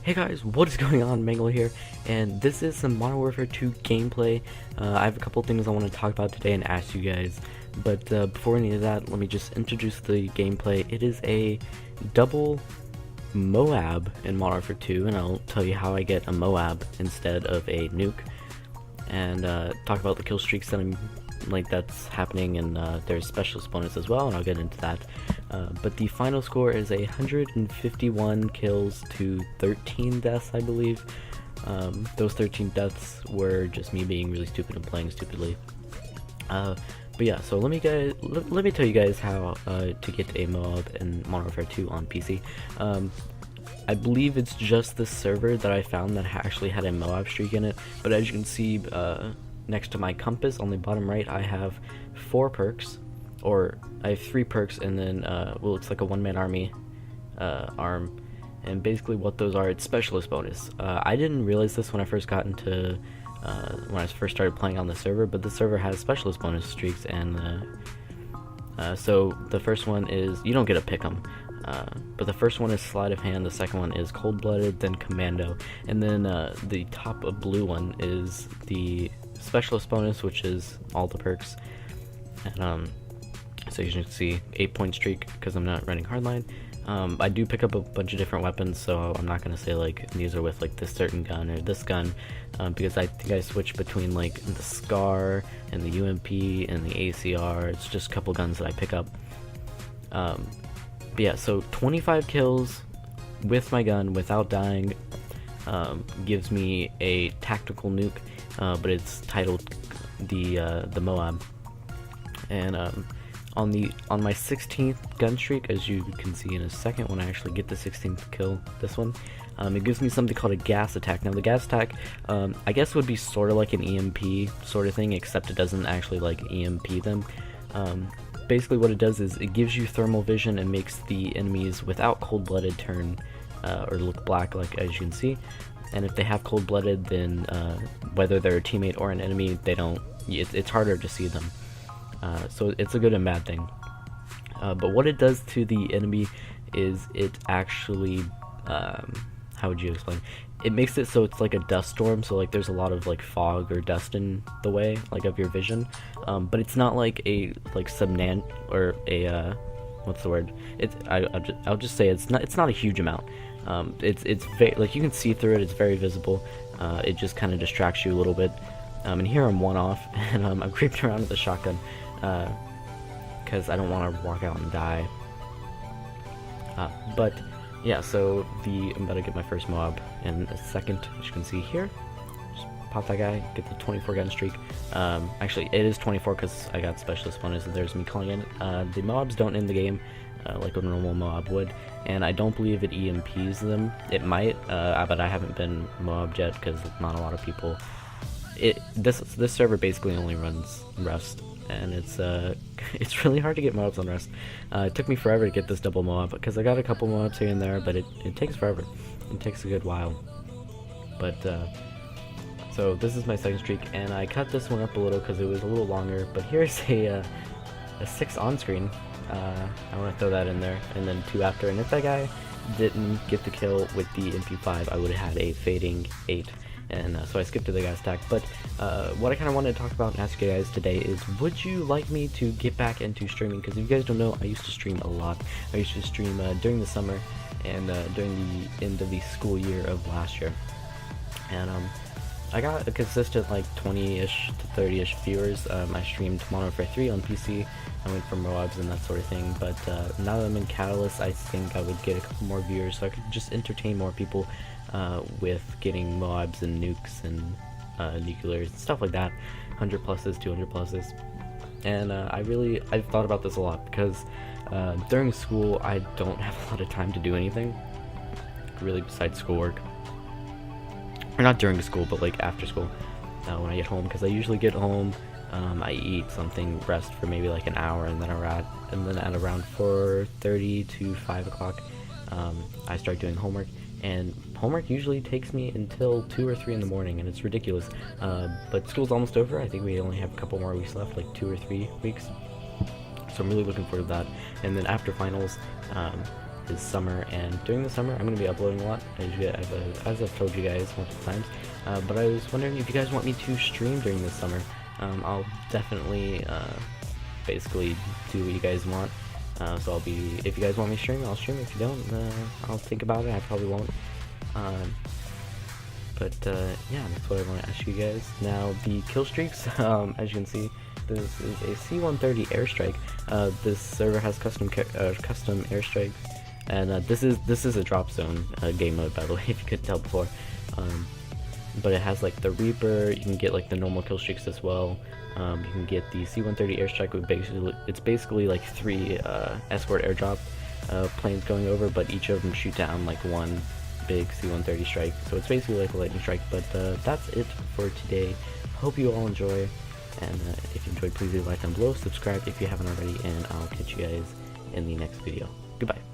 Hey guys, what is going on? Mangle here, and this is some Modern Warfare 2 gameplay. I have a couple things I want to talk about today and ask you guys, but before any of that, let me just introduce the gameplay. It is a double MOAB in Modern Warfare 2, and I'll tell you how I get a MOAB instead of a nuke, and talk about the kill streaks that that's happening, and there's specialist bonus as well, and I'll get into that. But the final score is 151 kills to 13 deaths, I believe. Those 13 deaths were just me being really stupid and playing stupidly. But yeah, so let me tell you guys how to get a MOAB in Modern Warfare 2 on PC. I believe it's just the server that I found that actually had a MOAB streak in it, but as you can see next to my compass on the bottom right, I have 4 perks, or I have 3 perks, and then well, it's like a one-man army arm, and basically what those are, it's specialist bonus. I didn't realize this when I first got into when I first started playing on the server, but the server has specialist bonus streaks, and so the first one is, you don't get to pick them, but the first one is sleight of hand, the second one is cold-blooded, then commando, and then the top of blue one is the specialist bonus, which is all the perks. And so you can see 8-point streak because I'm not running hardline. I do pick up a bunch of different weapons, so I'm not gonna say like these are with like this certain gun or this gun, because I think I switch between like the SCAR and the UMP and the ACR. It's just a couple guns that I pick up. But yeah, so 25 kills with my gun without dying gives me a tactical nuke, but it's titled the MOAB. And on my 16th gun streak, as you can see in a second when I actually get the 16th kill, this one, it gives me something called a gas attack. Now the gas attack, I guess would be sort of like an EMP sort of thing, except it doesn't actually like EMP them. Basically what it does is it gives you thermal vision and makes the enemies without cold-blooded turn or look black, like as you can see. And if they have cold-blooded, then whether they're a teammate or an enemy, they don't. It's harder to see them. So it's a good and bad thing. But what it does to the enemy is it actually, how would you explain? It makes it so it's like a dust storm, so like there's a lot of like fog or dust in the way, like of your vision. But it's not like a subnan or a what's the word? I'll just say it's not a huge amount. It's very, like, you can see through it. It's very visible. It just kind of distracts you a little bit. And here I'm one off, and I'm creeping around with a shotgun because I don't want to walk out and die. But yeah, so I'm about to get my first MOAB in a second, as you can see here. Just pop that guy, get the 24 gun streak. Actually, it is 24 because I got specialist bonus, and there's me calling in. The MOABs don't end the game like a normal MOAB would, and I don't believe it EMPs them. It might, but I haven't been MOAB'd yet because not a lot of people. This server basically only runs Rust, and it's really hard to get MOABs on Rust. It took me forever to get this double MOAB because I got a couple MOABs here and there, but it takes forever. It takes a good while. But so this is my second streak, and I cut this one up a little because it was a little longer. But here's a 6 on screen. I want to throw that in there, and then 2 after. And if that guy didn't get the kill with the MP5, I would have had a fading 8. And so I skipped to the gas attack. But what I kind of wanted to talk about and ask you guys today is, would you like me to get back into streaming? Because if you guys don't know, I used to stream a lot. I used to stream during the summer and during the end of the school year of last year. And I got a consistent like 20-ish to 30-ish viewers. I streamed Modern Warfare 3 on PC. I went for MOABs and that sort of thing. But now that I'm in Catalyst, I think I would get a couple more viewers, so I could just entertain more people with getting MOABs and nukes and nuclears and stuff like that, 100 pluses, 200 pluses. And I've thought about this a lot because during school I don't have a lot of time to do anything really besides schoolwork. Or not during school, but like after school, when I get home, because I usually get home, I eat something, rest for maybe like an hour, and then at around 4:30 to 5 o'clock, I start doing homework. And homework usually takes me until 2 or 3 in the morning, and it's ridiculous. But school's almost over. I think we only have a couple more weeks left, like 2 or 3 weeks. So I'm really looking forward to that. And then after finals, is summer, and during the summer I'm going to be uploading a lot, as I've told you guys multiple times. But I was wondering if you guys want me to stream during the summer. I'll definitely basically do what you guys want. So if you guys want me to stream, I'll stream. If you don't, I'll think about it. I probably won't. But yeah, that's what I want to ask you guys. Now, the kill streaks, as you can see, this is a C-130 airstrike. This server has custom airstrikes, and this is a drop zone game mode, by the way, if you couldn't tell before. But it has like the Reaper. You can get like the normal kill streaks as well. You can get the C-130 airstrike with it's basically like 3 escort airdrop planes going over, but each of them shoot down like one big C-130 strike. So it's basically like a lightning strike. But that's it for today. Hope you all enjoy, and if you enjoyed, please leave a like down below, subscribe if you haven't already, and I'll catch you guys in the next video. Goodbye.